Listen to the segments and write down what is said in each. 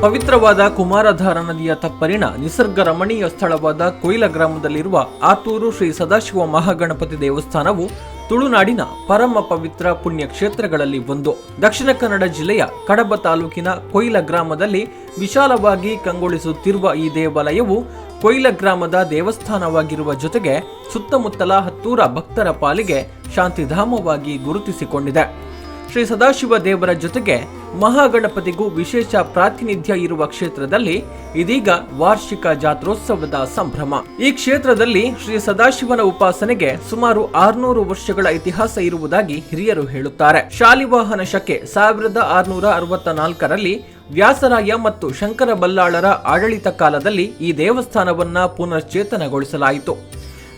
ಪವಿತ್ರವಾದ ಕುಮಾರಧಾರ ನದಿಯ ತಪ್ಪಲಿನ ನಿಸರ್ಗ ರಮಣೀಯ ಸ್ಥಳವಾದ ಕೊಯ್ಲ ಗ್ರಾಮದಲ್ಲಿರುವ ಆತೂರು ಶ್ರೀ ಸದಾಶಿವ ಮಹಾಗಣಪತಿ ದೇವಸ್ಥಾನವು ತುಳುನಾಡಿನ ಪರಮ ಪವಿತ್ರ ಪುಣ್ಯ ಕ್ಷೇತ್ರಗಳಲ್ಲಿ ಒಂದು. ದಕ್ಷಿಣ ಕನ್ನಡ ಜಿಲ್ಲೆಯ ಕಡಬ ತಾಲೂಕಿನ ಕೊಯ್ಲ ಗ್ರಾಮದಲ್ಲಿ ವಿಶಾಲವಾಗಿ ಕಂಗೊಳಿಸುತ್ತಿರುವ ಈ ದೇವಾಲಯವು ಕೊಯ್ಲ ಗ್ರಾಮದ ದೇವಸ್ಥಾನವಾಗಿರುವ ಜೊತೆಗೆ ಸುತ್ತಮುತ್ತಲ ಹತ್ತೂರ ಭಕ್ತರ ಪಾಲಿಗೆ ಶಾಂತಿಧಾಮವಾಗಿ ಗುರುತಿಸಿಕೊಂಡಿದೆ. ಶ್ರೀ ಸದಾಶಿವ ದೇವರ ಜೊತೆಗೆ ಮಹಾಗಣಪತಿಗೂ ವಿಶೇಷ ಪ್ರಾತಿನಿಧ್ಯ ಇರುವ ಕ್ಷೇತ್ರದಲ್ಲಿ ಇದೀಗ ವಾರ್ಷಿಕ ಜಾತ್ರೋತ್ಸವದ ಸಂಭ್ರಮ. ಈ ಕ್ಷೇತ್ರದಲ್ಲಿ ಶ್ರೀ ಸದಾಶಿವನ ಉಪಾಸನೆಗೆ ಸುಮಾರು 600 ವರ್ಷಗಳ ಇತಿಹಾಸ ಇರುವುದಾಗಿ ಹಿರಿಯರು ಹೇಳುತ್ತಾರೆ. ಶಾಲಿವಾಹನ ಶಕೆ 1664ರಲ್ಲಿ ವ್ಯಾಸರಾಯ ಮತ್ತು ಶಂಕರ ಬಲ್ಲಾಳರ ಆಡಳಿತ ಕಾಲದಲ್ಲಿ ಈ ದೇವಸ್ಥಾನವನ್ನ ಪುನಶ್ಚೇತನಗೊಳಿಸಲಾಯಿತು.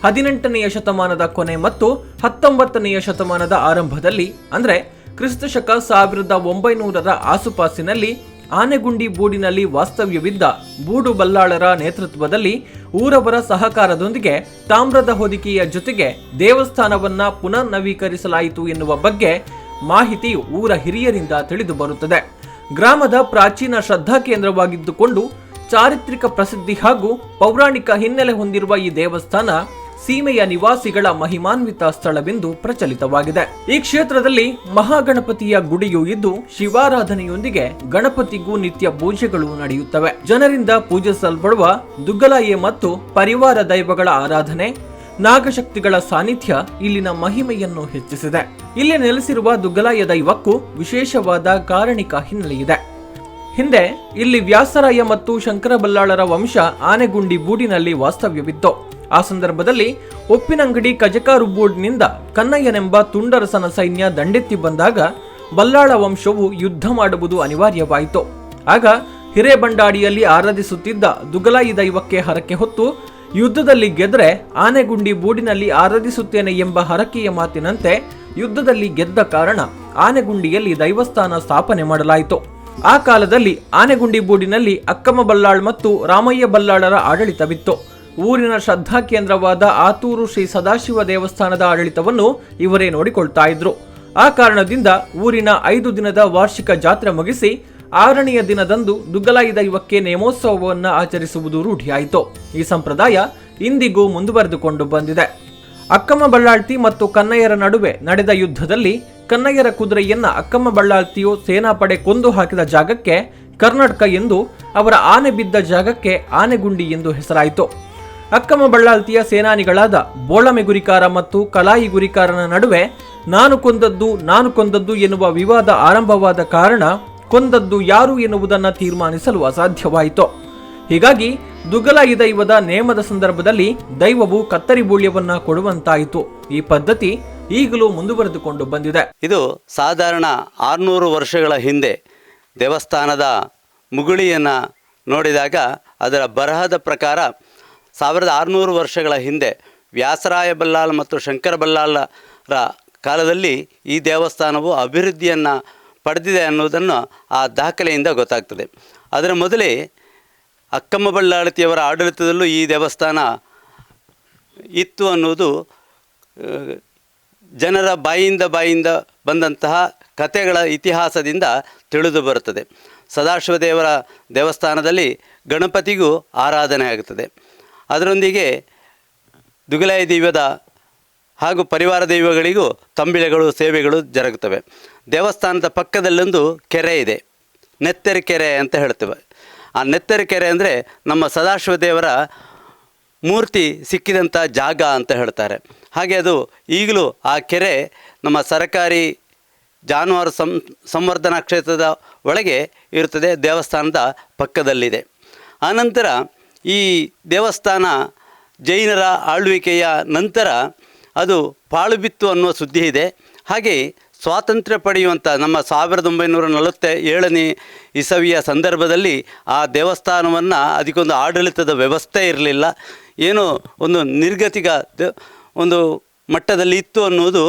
18ನೇ ಶತಮಾನದ ಕೊನೆ ಮತ್ತು 19ನೇ ಶತಮಾನದ ಆರಂಭದಲ್ಲಿ ಅಂದ್ರೆ ಕ್ರಿಸ್ತಶಕ 1900ರ ಆಸುಪಾಸಿನಲ್ಲಿ ಆನೆಗುಂಡಿ ಬೂಡಿನಲ್ಲಿ ವಾಸ್ತವ್ಯವಿದ್ದ ಬೂಡು ಬಲ್ಲಾಳರ ನೇತೃತ್ವದಲ್ಲಿ ಊರವರ ಸಹಕಾರದೊಂದಿಗೆ ತಾಮ್ರದ ಹೊದಿಕೆಯ ಜೊತೆಗೆ ದೇವಸ್ಥಾನವನ್ನ ಪುನರ್ ನವೀಕರಿಸಲಾಯಿತು ಎನ್ನುವ ಬಗ್ಗೆ ಮಾಹಿತಿಯು ಊರ ಹಿರಿಯರಿಂದ ತಿಳಿದು ಬರುತ್ತದೆ. ಗ್ರಾಮದ ಪ್ರಾಚೀನ ಶ್ರದ್ಧಾ ಕೇಂದ್ರವಾಗಿದ್ದುಕೊಂಡು ಚಾರಿತ್ರಿಕ ಪ್ರಸಿದ್ಧಿ ಹಾಗೂ ಪೌರಾಣಿಕ ಹಿನ್ನೆಲೆ ಹೊಂದಿರುವ ಈ ದೇವಸ್ಥಾನ ಸೀಮೆಯ ನಿವಾಸಿಗಳ ಮಹಿಮಾನ್ವಿತ ಸ್ಥಳವೆಂದು ಪ್ರಚಲಿತವಾಗಿದೆ. ಈ ಕ್ಷೇತ್ರದಲ್ಲಿ ಮಹಾಗಣಪತಿಯ ಗುಡಿಯೂ ಇದ್ದು ಶಿವಾರಾಧನೆಯೊಂದಿಗೆ ಗಣಪತಿಗೂ ನಿತ್ಯ ಪೂಜೆಗಳು ನಡೆಯುತ್ತವೆ. ಜನರಿಂದ ಪೂಜಿಸಲ್ಪಡುವ ದುಗ್ಗಲಾಯೆ ಮತ್ತು ಪರಿವಾರ ದೈವಗಳ ಆರಾಧನೆ, ನಾಗಶಕ್ತಿಗಳ ಸಾನ್ನಿಧ್ಯ ಇಲ್ಲಿನ ಮಹಿಮೆಯನ್ನು ಹೆಚ್ಚಿಸಿದೆ. ಇಲ್ಲಿ ನೆಲೆಸಿರುವ ದುಗ್ಗಲಾಯ ದೈವಕ್ಕೂ ವಿಶೇಷವಾದ ಕಾರಣಿಕ ಹಿನ್ನೆಲೆಯಿದೆ. ಹಿಂದೆ ಇಲ್ಲಿ ವ್ಯಾಸರಾಯ ಮತ್ತು ಶಂಕರ ಬಲ್ಲಾಳರ ವಂಶ ಆನೆಗುಂಡಿ ಬೂಡಿನಲ್ಲಿ ವಾಸ್ತವ್ಯವಿತ್ತು. ಆ ಸಂದರ್ಭದಲ್ಲಿ ಉಪ್ಪಿನಂಗಡಿ ಕಜಕಾರುಬೂಡ್ನಿಂದ ಕನ್ನಯ್ಯನೆಂಬ ತುಂಡರಸನ ಸೈನ್ಯ ದಂಡೆತ್ತಿ ಬಂದಾಗ ಬಲ್ಲಾಳ ವಂಶವು ಯುದ್ಧ ಮಾಡುವುದು ಅನಿವಾರ್ಯವಾಯಿತು. ಆಗ ಹಿರೇಬಂಡಾಡಿಯಲ್ಲಿ ಆರಾಧಿಸುತ್ತಿದ್ದ ದುಗಲಾಯಿ ದೈವಕ್ಕೆ ಹರಕೆ ಹೊತ್ತು ಯುದ್ಧದಲ್ಲಿ ಗೆದ್ರೆ ಆನೆಗುಂಡಿ ಬೂಡಿನಲ್ಲಿ ಆರಾಧಿಸುತ್ತೇನೆ ಎಂಬ ಹರಕೆಯ ಮಾತಿನಂತೆ ಯುದ್ಧದಲ್ಲಿ ಗೆದ್ದ ಕಾರಣ ಆನೆಗುಂಡಿಯಲ್ಲಿ ದೈವಸ್ಥಾನ ಸ್ಥಾಪನೆ ಮಾಡಲಾಯಿತು. ಆ ಕಾಲದಲ್ಲಿ ಆನೆಗುಂಡಿ ಬೂಡಿನಲ್ಲಿ ಅಕ್ಕಮ್ಮ ಬಲ್ಲಾಳ್ ಮತ್ತು ರಾಮಯ್ಯ ಬಲ್ಲಾಳರ ಆಡಳಿತವಿತ್ತು. ಊರಿನ ಶ್ರದ್ಧಾ ಕೇಂದ್ರವಾದ ಆತೂರು ಶ್ರೀ ಸದಾಶಿವ ದೇವಸ್ಥಾನದ ಆಡಳಿತವನ್ನು ಇವರೇ ನೋಡಿಕೊಳ್ತಾ ಇದ್ರು. ಆ ಕಾರಣದಿಂದ ಊರಿನ 5 ದಿನದ ವಾರ್ಷಿಕ ಜಾತ್ರೆ ಮುಗಿಸಿ 6ನೆಯ ದಿನದಂದು ದುಗ್ಗಲಾಯಿ ದೈವಕ್ಕೆ ನೇಮೋತ್ಸವವನ್ನ ಆಚರಿಸುವುದು ರೂಢಿಯಾಯಿತು. ಈ ಸಂಪ್ರದಾಯ ಇಂದಿಗೂ ಮುಂದುವರೆದುಕೊಂಡು ಬಂದಿದೆ. ಅಕ್ಕಮ್ಮ ಬಳ್ಳಾಳ್ತಿ ಮತ್ತು ಕನ್ನಯ್ಯರ ನಡುವೆ ನಡೆದ ಯುದ್ಧದಲ್ಲಿ ಕನ್ನಯ್ಯರ ಕುದುರೆಯನ್ನ ಅಕ್ಕಮ್ಮ ಬಳ್ಳಾಳ್ತಿಯು ಸೇನಾಪಡೆ ಕೊಂದು ಹಾಕಿದ ಜಾಗಕ್ಕೆ ಕರ್ನಾಟಕ ಎಂದು, ಅವರ ಆನೆ ಬಿದ್ದ ಜಾಗಕ್ಕೆ ಆನೆಗುಂಡಿ ಎಂದು ಹೆಸರಾಯಿತು. ಅಕ್ಕಮ್ಮ ಬಳ್ಳಾಳ್ತಿಯ ಸೇನಾನಿಗಳಾದ ಬೋಳಮೆ ಗುರಿಕಾರ ಮತ್ತು ಕಲಾಯಿ ಗುರಿಕಾರನ ನಡುವೆ ನಾನು ಕೊಂದದ್ದು ಎನ್ನುವ ವಿವಾದ ಆರಂಭವಾದ ಕಾರಣ ಕೊಂದದ್ದು ಯಾರು ಎನ್ನುವುದನ್ನು ತೀರ್ಮಾನಿಸಲು ಅಸಾಧ್ಯವಾಯಿತು. ಹೀಗಾಗಿ ದುಗ್ಗಲಾಯಿ ದೈವದ ನೇಮದ ಸಂದರ್ಭದಲ್ಲಿ ದೈವವು ಕತ್ತರಿ ಬೂಳ್ಯವನ್ನ ಕೊಡುವಂತಾಯಿತು. ಈ ಪದ್ಧತಿ ಈಗಲೂ ಮುಂದುವರೆದುಕೊಂಡು ಬಂದಿದೆ. ಇದು ಸಾಧಾರಣ 600 ವರ್ಷಗಳ ಹಿಂದೆ ದೇವಸ್ಥಾನದ ಮುಗುಳಿಯನ್ನು ನೋಡಿದಾಗ ಅದರ ಬರಹದ ಪ್ರಕಾರ 1600 ವರ್ಷಗಳ ಹಿಂದೆ ವ್ಯಾಸರಾಯ ಬಲ್ಲಾಳ ಮತ್ತು ಶಂಕರ ಬಲ್ಲಾಳರ ಕಾಲದಲ್ಲಿ ಈ ದೇವಸ್ಥಾನವು ಅಭಿವೃದ್ಧಿಯನ್ನು ಪಡೆದಿದೆ ಅನ್ನೋದನ್ನು ಆ ದಾಖಲೆಯಿಂದ ಗೊತ್ತಾಗ್ತದೆ. ಅದರ ಮೊದಲೇ ಅಕ್ಕಮ್ಮ ಬಳ್ಳಾಳತಿಯವರ ಆಡಳಿತದಲ್ಲೂ ಈ ದೇವಸ್ಥಾನ ಇತ್ತು ಅನ್ನೋದು ಜನರ ಬಾಯಿಂದ ಬಂದಂತಹ ಕಥೆಗಳ ಇತಿಹಾಸದಿಂದ ತಿಳಿದು ಬರುತ್ತದೆ. ಸದಾಶಿವ ದೇವರ ದೇವಸ್ಥಾನದಲ್ಲಿ ಗಣಪತಿಗೂ ಆರಾಧನೆ ಆಗುತ್ತದೆ. ಅದರೊಂದಿಗೆ ದುಗ್ಗಲಾಯಿ ದೈವದ ಹಾಗೂ ಪರಿವಾರ ದೈವಗಳಿಗೂ ತಂಬಿಳೆಗಳು ಸೇವೆಗಳು ಜರುಗುತ್ತವೆ. ದೇವಸ್ಥಾನದ ಪಕ್ಕದಲ್ಲೊಂದು ಕೆರೆ ಇದೆ, ನೆತ್ತರಿ ಕೆರೆ ಅಂತ ಹೇಳ್ತೇವೆ. ಆ ನೆತ್ತರಿ ಕೆರೆ ಅಂದರೆ ನಮ್ಮ ಸದಾಶಿವ ದೇವರ ಮೂರ್ತಿ ಸಿಕ್ಕಿದಂಥ ಜಾಗ ಅಂತ ಹೇಳ್ತಾರೆ. ಹಾಗೆ ಅದು ಈಗಲೂ ಆ ಕೆರೆ ನಮ್ಮ ಸರಕಾರಿ ಜಾನುವಾರು ಸಂವರ್ಧನಾ ಕ್ಷೇತ್ರದ ಒಳಗೆ ಇರುತ್ತದೆ, ದೇವಸ್ಥಾನದ ಪಕ್ಕದಲ್ಲಿದೆ. ಆನಂತರ ಈ ದೇವಸ್ಥಾನ ಜೈನರ ಆಳ್ವಿಕೆಯ ನಂತರ ಅದು ಪಾಳು ಬಿತ್ತು ಅನ್ನುವ ಸುದ್ದಿ ಇದೆ. ಹಾಗೆ ಸ್ವಾತಂತ್ರ್ಯ ಪಡೆಯುವಂಥ ನಮ್ಮ 1947ನೇ ಇಸವಿಯ ಸಂದರ್ಭದಲ್ಲಿ ಆ ದೇವಸ್ಥಾನವನ್ನು ಅದಕ್ಕೊಂದು ಆಡಳಿತದ ವ್ಯವಸ್ಥೆ ಇರಲಿಲ್ಲ, ಏನೋ ಒಂದು ನಿರ್ಗತಿಕ ಒಂದು ಮಟ್ಟದಲ್ಲಿ ಇತ್ತು ಅನ್ನೋದು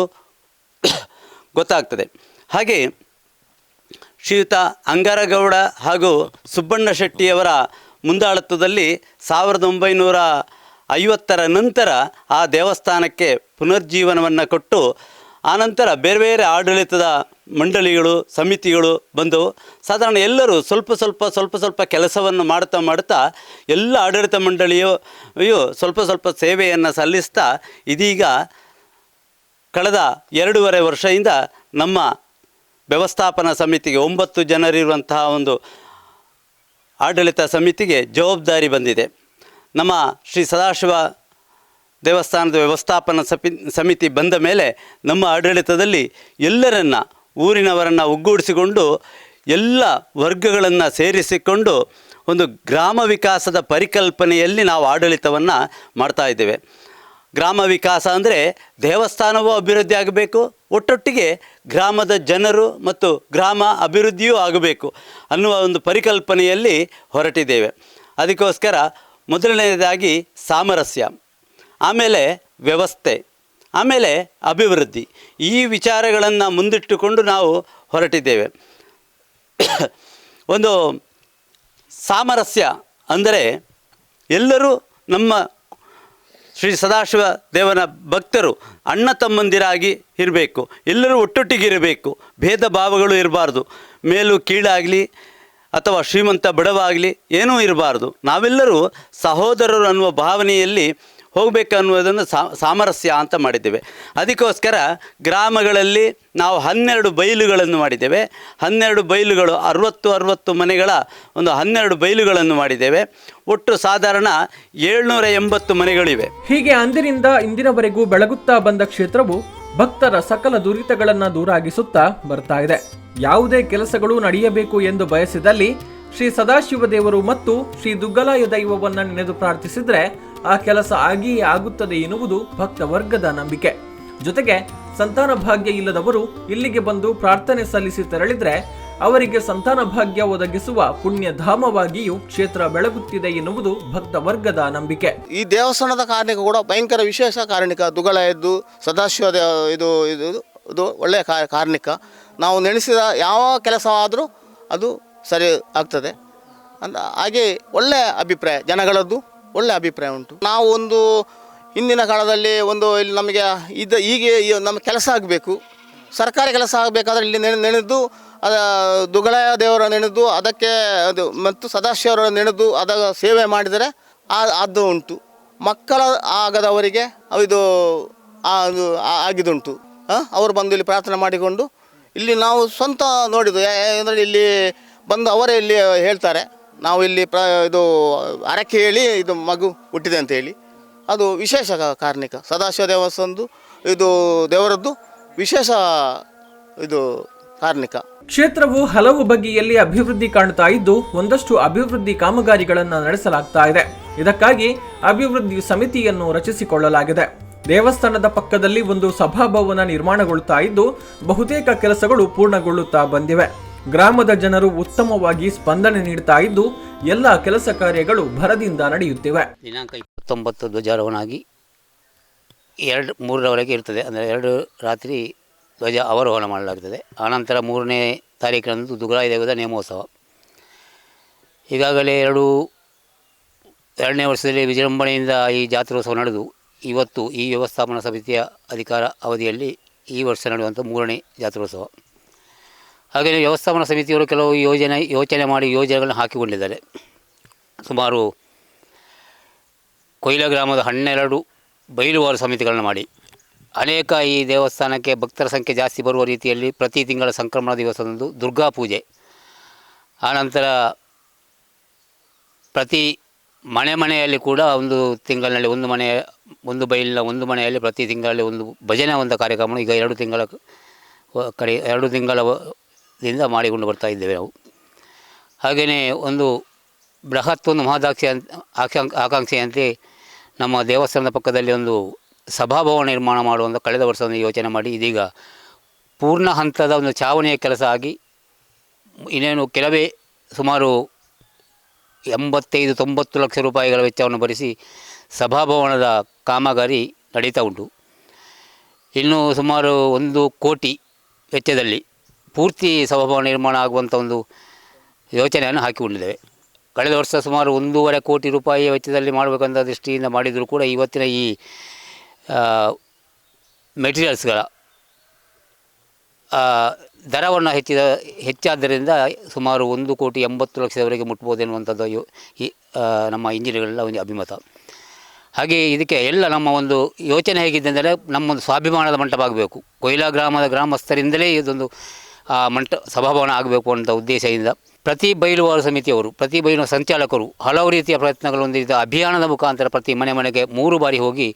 ಗೊತ್ತಾಗ್ತದೆ. ಹಾಗೆ ಶ್ರೀಯುತ ಅಂಗಾರಗೌಡ ಹಾಗೂ ಸುಬ್ಬಣ್ಣ ಶೆಟ್ಟಿಯವರ ಮುಂದಾಳತ್ವದಲ್ಲಿ 1950ರ ನಂತರ ಆ ದೇವಸ್ಥಾನಕ್ಕೆ ಪುನರ್ಜೀವನವನ್ನು ಕೊಟ್ಟು ಆನಂತರ ಬೇರೆ ಬೇರೆ ಆಡಳಿತದ ಮಂಡಳಿಗಳು ಸಮಿತಿಗಳು ಬಂದವು. ಸಾಧಾರಣ ಎಲ್ಲರೂ ಸ್ವಲ್ಪ ಕೆಲಸವನ್ನು ಮಾಡ್ತಾ ಎಲ್ಲ ಆಡಳಿತ ಮಂಡಳಿಯು ಸ್ವಲ್ಪ ಸೇವೆಯನ್ನು ಸಲ್ಲಿಸ್ತಾ ಇದೀಗ ಕಳೆದ 2.5 ವರ್ಷದಿಂದ ನಮ್ಮ ವ್ಯವಸ್ಥಾಪನಾ ಸಮಿತಿಗೆ 9 ಜನರಿರುವಂತಹ ಒಂದು ಆಡಳಿತ ಸಮಿತಿಗೆ ಜವಾಬ್ದಾರಿ ಬಂದಿದೆ. ನಮ್ಮ ಶ್ರೀ ಸದಾಶಿವ ದೇವಸ್ಥಾನದ ವ್ಯವಸ್ಥಾಪನಾ ಸಮಿತಿ ಬಂದ ಮೇಲೆ ನಮ್ಮ ಆಡಳಿತದಲ್ಲಿ ಊರಿನವರನ್ನು ಒಗ್ಗೂಡಿಸಿಕೊಂಡು ಎಲ್ಲ ವರ್ಗಗಳನ್ನು ಸೇರಿಸಿಕೊಂಡು ಒಂದು ಗ್ರಾಮ ವಿಕಾಸದ ಪರಿಕಲ್ಪನೆಯಲ್ಲಿ ನಾವು ಆಡಳಿತವನ್ನು ಮಾಡ್ತಾ ಇದ್ದೇವೆ. ಗ್ರಾಮ ವಿಕಾಸ ಅಂದರೆ ದೇವಸ್ಥಾನವೂ ಅಭಿವೃದ್ಧಿ ಆಗಬೇಕು, ಒಟ್ಟೊಟ್ಟಿಗೆ ಗ್ರಾಮದ ಜನರು ಮತ್ತು ಗ್ರಾಮ ಅಭಿವೃದ್ಧಿಯೂ ಆಗಬೇಕು ಅನ್ನುವ ಒಂದು ಪರಿಕಲ್ಪನೆಯಲ್ಲಿ ಹೊರಟಿದ್ದೇವೆ. ಅದಕ್ಕೋಸ್ಕರ ಮೊದಲನೆಯದಾಗಿ ಸಾಮರಸ್ಯ, ಆಮೇಲೆ ವ್ಯವಸ್ಥೆ, ಆಮೇಲೆ ಅಭಿವೃದ್ಧಿ, ಈ ವಿಚಾರಗಳನ್ನು ಮುಂದಿಟ್ಟುಕೊಂಡು ನಾವು ಹೊರಟಿದ್ದೇವೆ. ಒಂದು ಸಾಮರಸ್ಯ ಅಂದರೆ ಎಲ್ಲರೂ ನಮ್ಮ ಶ್ರೀ ಸದಾಶಿವ ದೇವನ ಭಕ್ತರು ಅಣ್ಣ ತಮ್ಮಂದಿರಾಗಿ ಇರಬೇಕು, ಎಲ್ಲರೂ ಒಟ್ಟೊಟ್ಟಿಗಿರಬೇಕು, ಭೇದ ಭಾವಗಳು ಇರಬಾರ್ದು, ಮೇಲು ಕೀಳಾಗಲಿ ಅಥವಾ ಶ್ರೀಮಂತ ಬಡವಾಗಲಿ ಏನೂ ಇರಬಾರ್ದು, ನಾವೆಲ್ಲರೂ ಸಹೋದರರು ಅನ್ನುವ ಭಾವನೆಯಲ್ಲಿ ಹೋಗಬೇಕು ಅನ್ನುವುದನ್ನು ಸಾಮರಸ್ಯ ಅಂತ ಮಾಡಿದ್ದೇವೆ. ಅದಕ್ಕೋಸ್ಕರ ಗ್ರಾಮಗಳಲ್ಲಿ ನಾವು 12 ಬಯಲುಗಳನ್ನು ಮಾಡಿದ್ದೇವೆ. 12 ಬಯಲುಗಳು 60 ಮನೆಗಳ ಒಂದು 12 ಬಯಲುಗಳನ್ನು ಮಾಡಿದ್ದೇವೆ. ಒಟ್ಟು ಸಾಧಾರಣ 780 ಮನೆಗಳಿವೆ. ಹೀಗೆ ಅಂದಿನಿಂದ ಇಂದಿನವರೆಗೂ ಬೆಳಗುತ್ತಾ ಬಂದ ಕ್ಷೇತ್ರವು ಭಕ್ತರ ಸಕಲ ದುರಿತಗಳನ್ನು ದೂರಾಗಿಸುತ್ತಾ ಬರ್ತಾ ಇದೆ. ಯಾವುದೇ ಕೆಲಸಗಳು ನಡೆಯಬೇಕು ಎಂದು ಬಯಸಿದಲ್ಲಿ ಶ್ರೀ ಸದಾಶಿವ ದೇವರು ಮತ್ತು ಶ್ರೀ ದುಗ್ಗಲಾಯ ದೈವವನ್ನ ನೆನೆದು ಪ್ರಾರ್ಥಿಸಿದ್ರೆ ಆ ಕೆಲಸ ಆಗಿಯೇ ಆಗುತ್ತದೆ ಎನ್ನುವುದು ಭಕ್ತ ವರ್ಗದ ನಂಬಿಕೆ. ಜೊತೆಗೆ ಸಂತಾನ ಭಾಗ್ಯ ಇಲ್ಲದವರು ಇಲ್ಲಿಗೆ ಬಂದು ಪ್ರಾರ್ಥನೆ ಸಲ್ಲಿಸಿ ತೆರಳಿದ್ರೆ ಅವರಿಗೆ ಸಂತಾನ ಭಾಗ್ಯ ಒದಗಿಸುವ ಪುಣ್ಯಧಾಮವಾಗಿಯೂ ಕ್ಷೇತ್ರ ಬೆಳಗುತ್ತಿದೆ ಎನ್ನುವುದು ಭಕ್ತ ವರ್ಗದ ನಂಬಿಕೆ. ಈ ದೇವಸ್ಥಾನದ ಕಾರಣಿಕ ಕೂಡ ಭಯಂಕರ ವಿಶೇಷ ಕಾರಣಿಕ. ದುಗ್ಗಲಾಯದ್ದು ಸದಾಶಿವ ಇದು ಒಳ್ಳೆಯ ಕಾರಣಿಕ. ನಾವು ನೆನೆಸಿದ ಯಾವ ಕೆಲಸವಾದರೂ ಅದು ಸರಿ ಆಗ್ತದೆ ಅಂತ. ಹಾಗೆ ಒಳ್ಳೆಯ ಅಭಿಪ್ರಾಯ ಜನಗಳದ್ದು, ಒಳ್ಳೆಯ ಅಭಿಪ್ರಾಯ ಉಂಟು. ನಾವು ಒಂದು ಹಿಂದಿನ ಕಾಲದಲ್ಲಿ ಇಲ್ಲಿ ನಮಗೆ ಹೀಗೆ ನಮ್ಮ ಕೆಲಸ ಆಗಬೇಕು, ಸರ್ಕಾರಿ ಕೆಲಸ ಆಗಬೇಕಾದ್ರೆ ಇಲ್ಲಿ ನೆನೆದು ದುಗ್ಗಲಾಯ ದೇವರ ನೆನೆದು ಅದಕ್ಕೆ ಅದು ಮತ್ತು ಸದಾಶಿವರ ನೆನೆದು ಅದರ ಸೇವೆ ಮಾಡಿದರೆ ಅದು ಉಂಟು. ಮಕ್ಕಳ ಆಗದವರಿಗೆ ಇದು ಆಗಿದುಂಟು. ಅವರು ಬಂದು ಇಲ್ಲಿ ಪ್ರಾರ್ಥನೆ ಮಾಡಿಕೊಂಡು ಇಲ್ಲಿ ನಾವು ಸ್ವಂತ ನೋಡಿದ್ದು. ಅಂದರೆ ಇಲ್ಲಿ ಬಂದು ಅವರೇ ಇಲ್ಲಿ ಹೇಳ್ತಾರೆ, ನಾವು ಇಲ್ಲಿ ಇದು ಹರಕೆ ಹೇಳಿ ಇದು ಮಗು ಹುಟ್ಟಿದೆ ಅಂತ ಹೇಳಿ. ಅದು ವಿಶೇಷ ಕಾರಣಿಕ. ಸದಾಶಿವ ದೇವಸ್ಥಾನದ್ದು ಇದು ದೇವರದ್ದು ವಿಶೇಷ ಇದು ಕಾರಣಿಕ. ಕ್ಷೇತ್ರವು ಹಲವು ಬಗೆಯಲ್ಲಿ ಅಭಿವೃದ್ಧಿ ಕಾಣ್ತಾ ಇದ್ದು ಒಂದಷ್ಟು ಅಭಿವೃದ್ಧಿ ಕಾಮಗಾರಿಗಳನ್ನು ನಡೆಸಲಾಗ್ತಾ ಇದೆ. ಇದಕ್ಕಾಗಿ ಅಭಿವೃದ್ಧಿ ಸಮಿತಿಯನ್ನು ರಚಿಸಿಕೊಳ್ಳಲಾಗಿದೆ. ದೇವಸ್ಥಾನದ ಪಕ್ಕದಲ್ಲಿ ಒಂದು ಸಭಾಭವನ ನಿರ್ಮಾಣಗೊಳ್ಳುತ್ತಾ ಇದ್ದು ಬಹುತೇಕ ಕೆಲಸಗಳು ಪೂರ್ಣಗೊಳ್ಳುತ್ತಾ ಬಂದಿವೆ. ಗ್ರಾಮದ ಜನರು ಉತ್ತಮವಾಗಿ ಸ್ಪಂದನೆ ನೀಡುತ್ತಾ ಇದ್ದು ಎಲ್ಲ ಕೆಲಸ ಕಾರ್ಯಗಳು ಭರದಿಂದ ನಡೆಯುತ್ತಿವೆ. ದಿನಾಂಕ 29 ಧ್ವಜಾರೋಹಣ ಆಗಿ 2-3ರವರೆಗೆ ಇರ್ತದೆ. ಅಂದರೆ 2 ರಾತ್ರಿ ಧ್ವಜ ಅವರೋಹಣ ಮಾಡಲಾಗುತ್ತದೆ. ಆನಂತರ 3ನೇ ತಾರೀಕಿನಂದು ದುಗ್ಗಲಾಯ ದೇವದ ನೇಮೋತ್ಸವ. ಈಗಾಗಲೇ 2ನೇ ವರ್ಷದಲ್ಲಿ ವಿಜೃಂಭಣೆಯಿಂದ ಈ ಜಾತ್ರೋತ್ಸವ ನಡೆದು ಇವತ್ತು ಈ ವ್ಯವಸ್ಥಾಪನಾ ಸಮಿತಿಯ ಅಧಿಕಾರ ಅವಧಿಯಲ್ಲಿ ಈ ವರ್ಷ ನಡೆಯುವಂಥ 3ನೇ ಜಾತ್ರೋತ್ಸವ. ಹಾಗೆಯೇ ವ್ಯವಸ್ಥಾಪನಾ ಸಮಿತಿಯವರು ಕೆಲವು ಯೋಚನೆ ಮಾಡಿ ಯೋಜನೆಗಳನ್ನು ಹಾಕಿಕೊಂಡಿದ್ದಾರೆ. ಸುಮಾರು ಕೊಯ್ಲ ಗ್ರಾಮದ 12 ಬಯಲುವಾರು ಸಮಿತಿಗಳನ್ನು ಮಾಡಿ ಅನೇಕ ಈ ದೇವಸ್ಥಾನಕ್ಕೆ ಭಕ್ತರ ಸಂಖ್ಯೆ ಜಾಸ್ತಿ ಬರುವ ರೀತಿಯಲ್ಲಿ ಪ್ರತಿ ತಿಂಗಳ ಸಂಕ್ರಮಣ ದಿವಸದಂದು ದುರ್ಗಾ ಪೂಜೆ, ಆನಂತರ ಪ್ರತಿ ಮನೆಯಲ್ಲಿ ಕೂಡ ಒಂದು ತಿಂಗಳಿನಲ್ಲಿ ಒಂದು ಬಯಲಿನ ಒಂದು ಮನೆಯಲ್ಲಿ ಪ್ರತಿ ತಿಂಗಳಲ್ಲಿ ಒಂದು ಭಜನೆ ಒಂದು ಕಾರ್ಯಕ್ರಮ ಈಗ 2 ತಿಂಗಳ ಕಡೆ 2 ತಿಂಗಳದಿಂದ ಮಾಡಿಕೊಂಡು ಬರ್ತಾ ಇದ್ದೇವೆ ನಾವು. ಹಾಗೆಯೇ ಒಂದು ಬೃಹತ್ ಒಂದು ಆಕಾಂಕ್ಷೆಯಂತೆ ನಮ್ಮ ದೇವಸ್ಥಾನದ ಪಕ್ಕದಲ್ಲಿ ಒಂದು ಸಭಾಭವನ ನಿರ್ಮಾಣ ಮಾಡುವಂಥ ಕಳೆದ ವರ್ಷ ಒಂದು ಯೋಚನೆ ಮಾಡಿ ಇದೀಗ ಪೂರ್ಣ ಹಂತದ ಒಂದು ಚಾವಣಿಯ ಕೆಲಸ ಆಗಿ ಇನ್ನೇನು ಕೆಲವೇ ಸುಮಾರು 85-90 ಲಕ್ಷ ರೂಪಾಯಿಗಳ ವೆಚ್ಚವನ್ನು ಭರಿಸಿ ಸಭಾಭವನದ ಕಾಮಗಾರಿ ನಡೀತಾ ಉಂಟು. ಇನ್ನು ಸುಮಾರು 1 ಕೋಟಿ ವೆಚ್ಚದಲ್ಲಿ ಪೂರ್ತಿ ಸಭಾಭವನ ನಿರ್ಮಾಣ ಆಗುವಂಥ ಒಂದು ಯೋಚನೆಯನ್ನು ಹಾಕಿಕೊಂಡಿದ್ದೇವೆ. ಕಳೆದ ವರ್ಷ ಸುಮಾರು 1.5 ಕೋಟಿ ರೂಪಾಯಿಯ ವೆಚ್ಚದಲ್ಲಿ ಮಾಡಬೇಕಂತ ದೃಷ್ಟಿಯಿಂದ ಮಾಡಿದರೂ ಕೂಡ ಇವತ್ತಿನ ಈ ಮೆಟೀರಿಯಲ್ಸ್ಗಳ ದರವನ್ನು ಹೆಚ್ಚಾದ್ದರಿಂದ ಸುಮಾರು 1,80,00,000ವರೆಗೆ ಮುಟ್ಬೋದು ಎನ್ನುವಂಥದ್ದು ನಮ್ಮ ಇಂಜಿನಿಯರ್ಗಳ ಒಂದು ಅಭಿಮತ. ಹಾಗೆ ಇದಕ್ಕೆ ಎಲ್ಲ ನಮ್ಮ ಒಂದು ಯೋಚನೆ ಹೇಗಿದೆ ಅಂದರೆ ನಮ್ಮೊಂದು ಸ್ವಾಭಿಮಾನದ ಮಂಟಪ ಆಗಬೇಕು. ಕೊಯ್ಲಾ ಗ್ರಾಮದ ಗ್ರಾಮಸ್ಥರಿಂದಲೇ ಇದೊಂದು ಸಭಾಭವನ ಆಗಬೇಕು ಅಂತ ಉದ್ದೇಶದಿಂದ ಪ್ರತಿ ಬಯಲುವಾರು ಸಮಿತಿಯವರು, ಪ್ರತಿ ಬಯಲು ಸಂಚಾಲಕರು ಹಲವು ರೀತಿಯ ಪ್ರಯತ್ನಗಳು ಅಭಿಯಾನದ ಮುಖಾಂತರ ಪ್ರತಿ ಮನೆಗೆ 3 ಬಾರಿ ಹೋಗಿ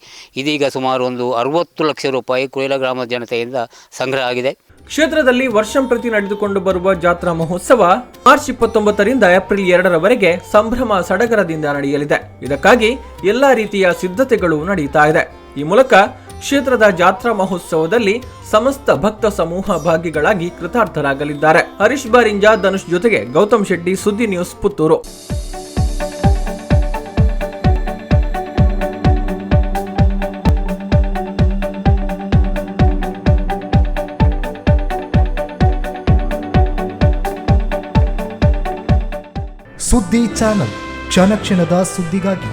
ಇದೀಗ ಸುಮಾರು ಒಂದು 60 ಲಕ್ಷ ರೂಪಾಯಿ ಕೊಯ್ಲಾ ಗ್ರಾಮದ ಜನತೆಯಿಂದ ಸಂಗ್ರಹ ಆಗಿದೆ. ಕ್ಷೇತ್ರದಲ್ಲಿ ವರ್ಷಂಪ್ರತಿ ನಡೆದುಕೊಂಡು ಬರುವ ಜಾತ್ರಾ ಮಹೋತ್ಸವ ಮಾರ್ಚ್ 29ರಿಂದ ಏಪ್ರಿಲ್ 2ರವರೆಗೆ ಸಂಭ್ರಮ ಸಡಗರದಿಂದ ನಡೆಯಲಿದೆ. ಇದಕ್ಕಾಗಿ ಎಲ್ಲಾ ರೀತಿಯ ಸಿದ್ಧತೆಗಳು ನಡೆಯುತ್ತಾ ಇದೆ. ಈ ಮೂಲಕ ಕ್ಷೇತ್ರದ ಜಾತ್ರಾ ಮಹೋತ್ಸವದಲ್ಲಿ ಸಮಸ್ತ ಭಕ್ತ ಸಮೂಹ ಭಾಗಿಗಳಾಗಿ ಕೃತಾರ್ಥರಾಗಲಿದ್ದಾರೆ. ಹರೀಶ್ ಬಾರಿಂಜ, ಧನುಷ್ ಜೊತೆಗೆ ಗೌತಮ್ ಶೆಟ್ಟಿ, ಸುದ್ದಿ ನ್ಯೂಸ್, ಪುತ್ತೂರು. ಸುದ್ದಿ ಚಾನಲ್, ಕ್ಷಣ ಕ್ಷಣದ ಸುದ್ದಿಗಾಗಿ.